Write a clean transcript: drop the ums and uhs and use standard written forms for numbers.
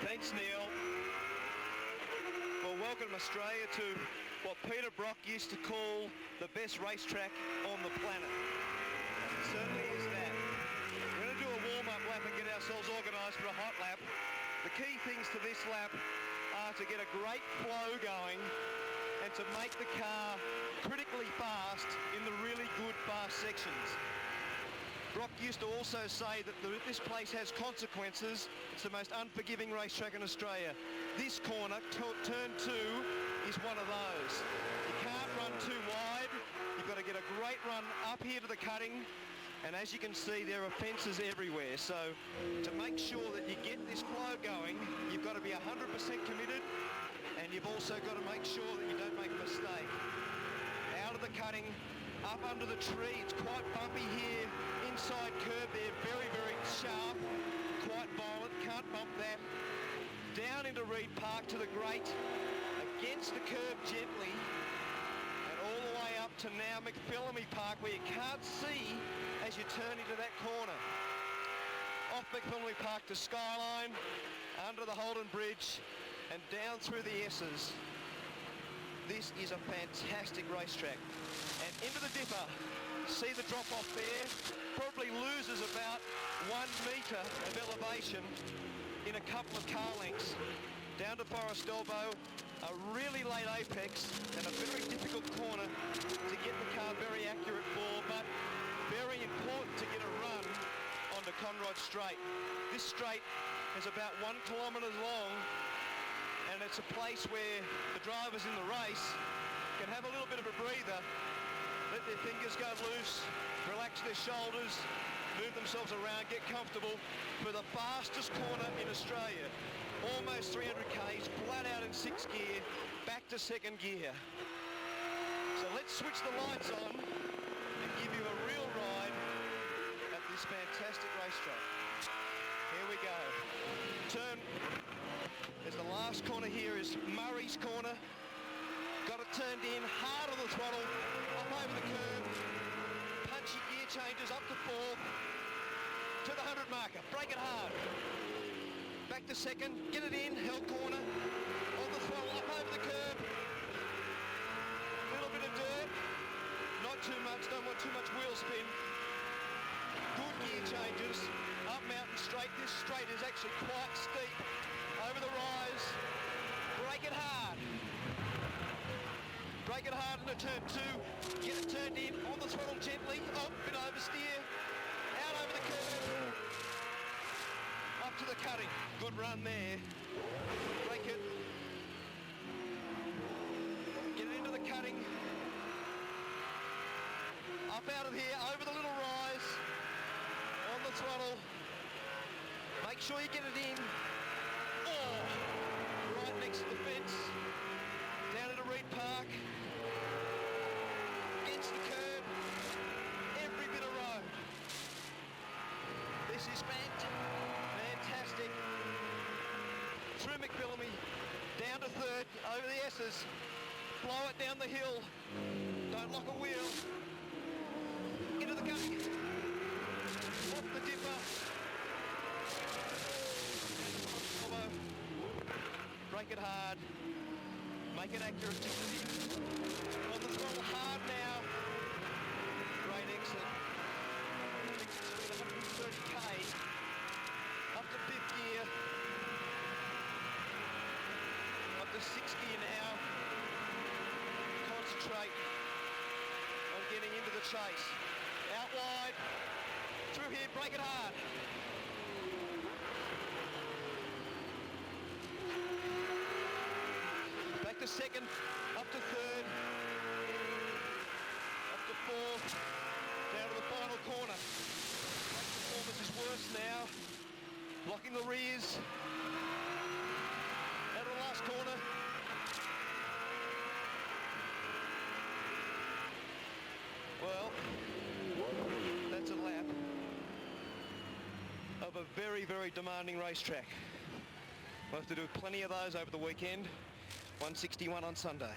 Thanks, Neil. Well, welcome Australia to what Peter Brock used to call the best racetrack on the planet. It certainly is that. We're going to do a warm-up lap and get ourselves organised for a hot lap. The key things to this lap are to get a great flow going and to make the car critically fast in the really good fast sections. Brock used to also say that this place has consequences. It's the most unforgiving racetrack in Australia. This corner, turn 2, is one of those. You can't run too wide. You've got to get a great run up here to the cutting. And as you can see, there are fences everywhere. So to make sure that you get this flow going, you've got to be 100% committed, and you've also got to make sure that you don't make a mistake. Out of the cutting, up under the tree. It's quite bumpy here. Inside curb there, very, very sharp, quite violent. Can't bump that. Down into Reed Park to the grate, against the curb gently, and all the way up to now McPhillamy Park, where you can't see as you turn into that corner. Off McPhillamy Park to Skyline, under the Holden Bridge, and down through the S's. This is a fantastic racetrack. And into the dipper, see the drop off there, probably loses about 1 metre of elevation in a couple of car lengths. Down to Forest Elbow, a really late apex and a very difficult corner to get the car very accurate for, but very important to get a run onto Conrod Straight. This straight is about 1 kilometre long, and it's a place where the drivers in the race can have a little bit of a breather, let their fingers go loose, relax their shoulders, move themselves around, get comfortable for the fastest corner in Australia. Almost 300 k's, flat out in 6th gear, back to 2nd gear. So let's switch the lights on and give you a real ride at this fantastic racetrack. Here we go. As the last corner here is Murray's corner. Got it turned in, hard on the throttle, up over the curb. Punchy gear changes up to 4th, to the 100 marker. Brake it hard. Back to 2nd, get it in, held corner, on the throttle, up over the curb. Little bit of dirt, not too much, don't want too much wheel spin. Good gear changes, up mountain straight. This straight is actually quite steep. Over the rise, brake it hard. Brake it hard into turn 2, get it turned in, on the throttle gently, oh, bit oversteer, out over the curve, up to the cutting, good run there, brake it, get it into the cutting, up out of here, over the little rise, on the throttle, make sure you get it in, oh, right next to the fence, down into Reed Park, against the curb, every bit of road. This is fantastic. Through McPhillamy, down to 3rd, over the S's, blow it down the hill, don't lock a wheel, into the cutting, off the dipper, brake it hard, make it accurate, on the throttle hard now, great exit, 130k, up to 5th gear, up to 6th gear now, concentrate on getting into the chase, out wide, through here, brake it hard. Back to 2nd, up to 3rd, up to 4th, down to the final corner. Performance is worse now, blocking the rears, out of the last corner. Well, that's a lap of a very, very demanding racetrack. We'll have to do plenty of those over the weekend. 161 on Sunday.